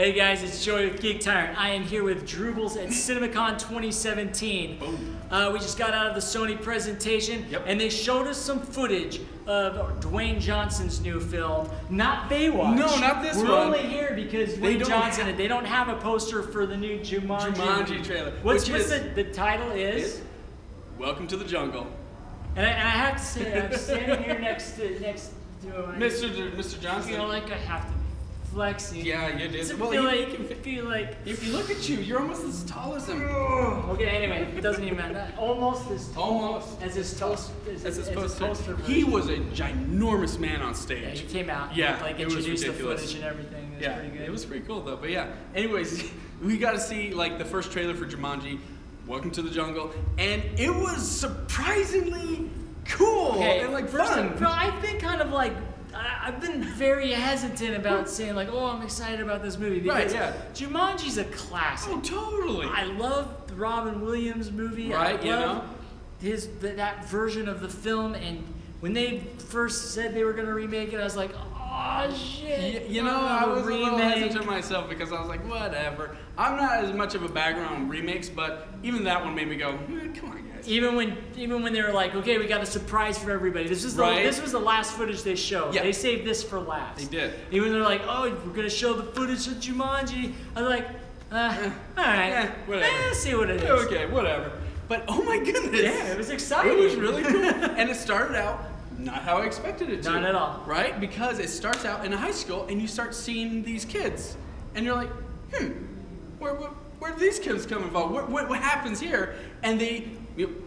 Hey guys, it's Joey with GeekTyrant. I am here with Droobles at CinemaCon 2017. We just got out of the Sony presentation, and they showed us some footage of Dwayne Johnson's new film, not Baywatch. No, not this one. We're only here because Dwayne Johnson, they don't have a poster for the new Jumanji trailer. What's the title is? Welcome to the Jungle. And I have to say, I'm standing here next to Mr. Johnson. I feel like I have to be flexing. Yeah, you did. Feel like if you look at you, you're almost as tall as him. Okay, anyway, it doesn't even matter. Almost as tall as his poster. He was a ginormous man on stage. Yeah, he came out. Yeah, like introduced the footage and everything. It was pretty good. It was pretty cool though. But yeah, anyways, we got to see like the first trailer for Jumanji, Welcome to the Jungle, and it was surprisingly cool and like fun. I've been kind of like. I've been very hesitant about saying like, oh, I'm excited about this movie because Jumanji's a classic. Oh, totally. I love the Robin Williams movie. Right, I love that version of the film, and when they first said they were going to remake it, I was like, oh shit. You know, I was a little hesitant myself because I was like, whatever. I'm not as much of a background on remakes, but even that one made me go, come on, guys. Even when they were like, okay, we got a surprise for everybody. This was the last footage they showed. Yeah. They saved this for last. They did. Even they're like, oh, we're gonna show the footage of Jumanji. I was like, all right, whatever. See what it is. Okay, whatever. But oh my goodness, yeah, it was exciting. It was really cool, and it started out not how I expected it to. Not at all. Right? Because it starts out in a high school, and you start seeing these kids, and you're like, where do these kids come from? What happens here? And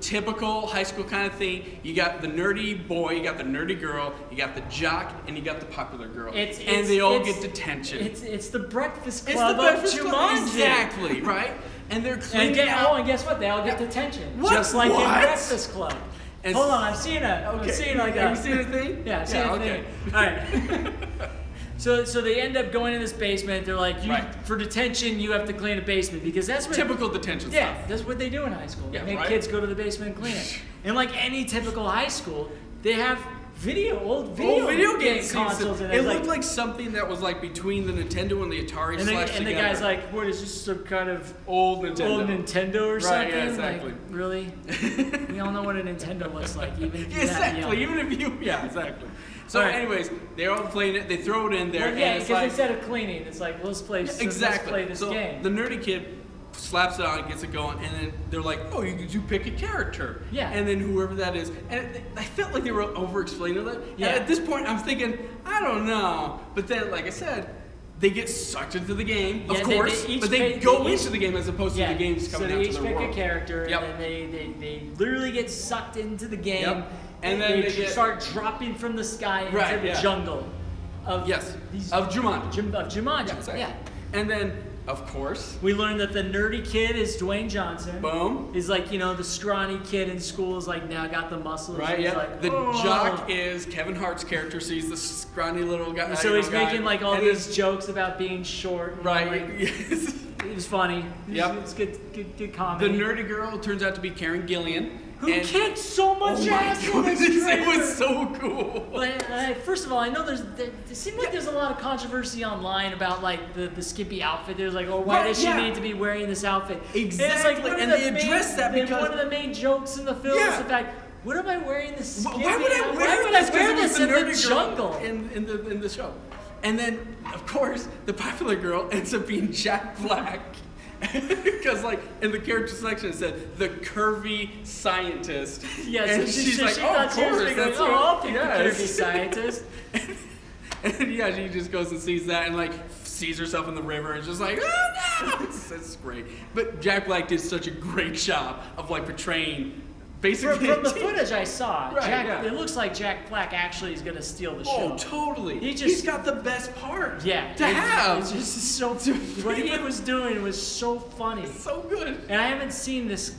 typical high school kind of thing. You got the nerdy boy, you got the nerdy girl, you got the jock, and you got the popular girl. And they all get detention. It's the Breakfast Club of Jumanji. Exactly, right? And they're cleaning out. Oh, and guess what? They all get detention. Just like in Breakfast Club. And hold on, I'm seeing I'm seeing like that. Have you seen a thing? Yeah, I've seen a thing. All right. So they end up going in this basement. They're like, for detention, you have to clean a basement because that's what typical detention stuff. Yeah, that's what they do in high school. Yeah, they make kids go to the basement and clean it. And like any typical high school, they have old video game consoles. It looked like something that was like between the Nintendo and the Atari. And the guy's like, what is this, some kind of old Nintendo or something? Yeah, exactly. Like, really? We all know what a Nintendo looks like, even if you're exactly. So anyways, they're all playing it, they throw it in there. Well, yeah, because instead of cleaning, it's like, let's play this game. The nerdy kid slaps it on, gets it going, and then they're like, oh, you pick a character. Yeah. And then whoever that is. And I felt like they were over-explaining it. Yeah. And at this point, I'm thinking, I don't know. But then, like I said, they get sucked into the game, of course, but they go into the game as opposed to the games coming out to their world. So they each pick a character, and then they literally get sucked into the game. Yep. And then they start dropping from the sky into the jungle of Jumanji. Yeah. And then, of course, we learned that the nerdy kid is Dwayne Johnson. Boom. He's like, the scrawny kid in school is like, now got the muscles. Right, yeah. Like, the jock is Kevin Hart's character, so he's the scrawny little guy. So he's making like all these jokes about being short. Right. It was funny. It's good comedy. The nerdy girl turns out to be Karen Gillan. Who kicked so much ass in this trailer. It was so cool. First of all, I know it seems like there's a lot of controversy online about like the skimpy outfit. There's like, why does she need to be wearing this outfit? Exactly. And they address that because one of the main jokes in the film is the fact, what am I wearing this skimpy outfit? Why would I wear this in the jungle? In the show. And then, of course, the popular girl ends up being Jack Black. Because, like, in the character selection it said, the curvy scientist. Yes, and she's like, of course, that's I'll pick the curvy scientist. And she just goes and sees that and, like, sees herself in the river and just like, oh, no! It's great. But Jack Black did such a great job of, like, portraying basically from the footage I saw, it looks like Jack Black actually is going to steal the show. Oh, totally. He's got the best part. Yeah. To have. It's just so. What he was doing was so funny. It's so good. And I haven't seen this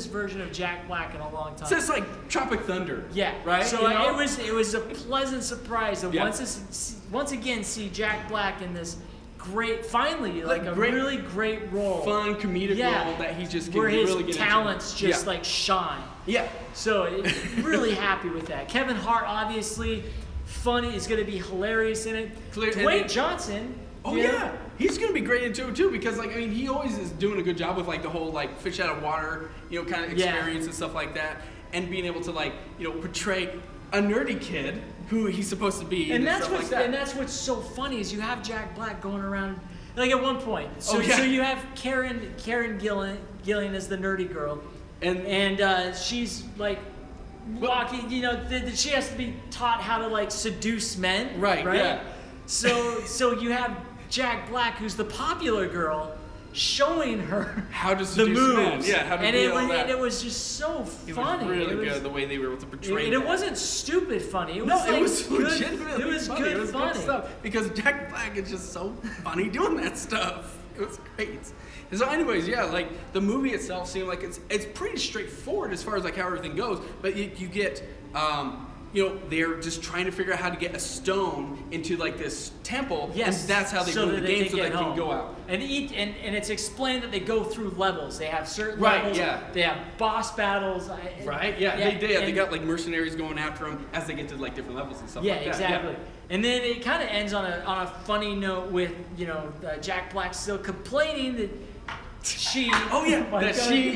version of Jack Black in a long time. It's like Tropic Thunder. Yeah. Right. So it was a pleasant surprise to once again see Jack Black in this. Finally, a really great role. Fun comedic role that he just can where his really get talents into. just like shine. Yeah. So really happy with that. Kevin Hart, obviously, funny, is going to be hilarious in it. Dwayne Johnson, Oh yeah, he's gonna be great into it too because like I mean he always is doing a good job with like the whole like fish out of water kind of experience and stuff like that, and being able to like portray a nerdy kid who he's supposed to be. And that's what's so funny is you have Jack Black going around like at one point. So you have Karen Gillan as the nerdy girl, and she's like walking. She has to be taught how to like seduce men. Right. Yeah. So you have Jack Black, who's the popular girl, showing her how to seduce the moves. Men. Yeah, how to do all that. And it was just so funny. It was really good the way they were able to portray it. And it wasn't stupid funny. It was legitimately It was funny. good It was funny. good stuff because Jack Black is just so funny doing that stuff. It was great. So anyways, yeah, like the movie itself seemed like it's pretty straightforward as far as like how everything goes, but you get they're just trying to figure out how to get a stone into like this temple, and that's how they go to the game so they can go out. And it's explained that they go through levels. They have certain levels. Yeah. They have boss battles. Right. Yeah. They got like mercenaries going after them as they get to like different levels and stuff like that. Exactly. Yeah. And then it kind of ends on a funny note with Jack Black still complaining that she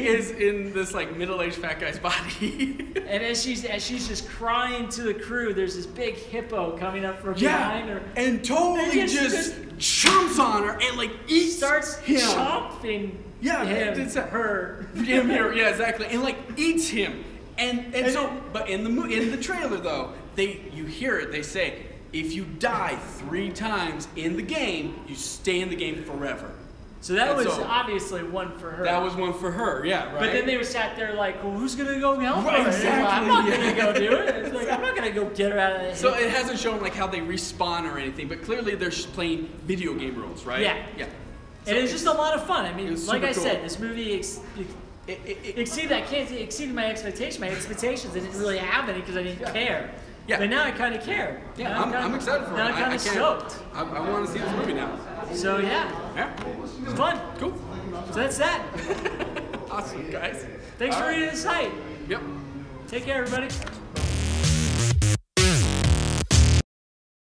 is in this like middle-aged fat guy's body. And as she's just crying to the crew, there's this big hippo coming up from behind her and totally just jumps on her and like starts chomping him. Yeah, exactly, and like eats him. And so, but in the trailer though, you hear it. They say if you die 3 times in the game, you stay in the game forever. So that was obviously one for her. That was one for her, yeah, right? But then they were sat there like, well, who's going to go help her? Right, exactly. I'm not going to go do it. It's like, I'm not going to go get her out of the So it hasn't shown like how they respawn or anything, but clearly they're just playing video game roles, right? Yeah. Yeah. And it's just a lot of fun. I mean, like I said, this movie exceeded my expectations. My expectations, I didn't really have any because I didn't care. Yeah. But now I kind of care. Yeah, I'm excited for it. Now I'm kind of stoked. I want to see this movie now. So yeah. It's fun. Cool. So that's that. Awesome, guys. Thanks for reading the site. Yep. Take care, everybody.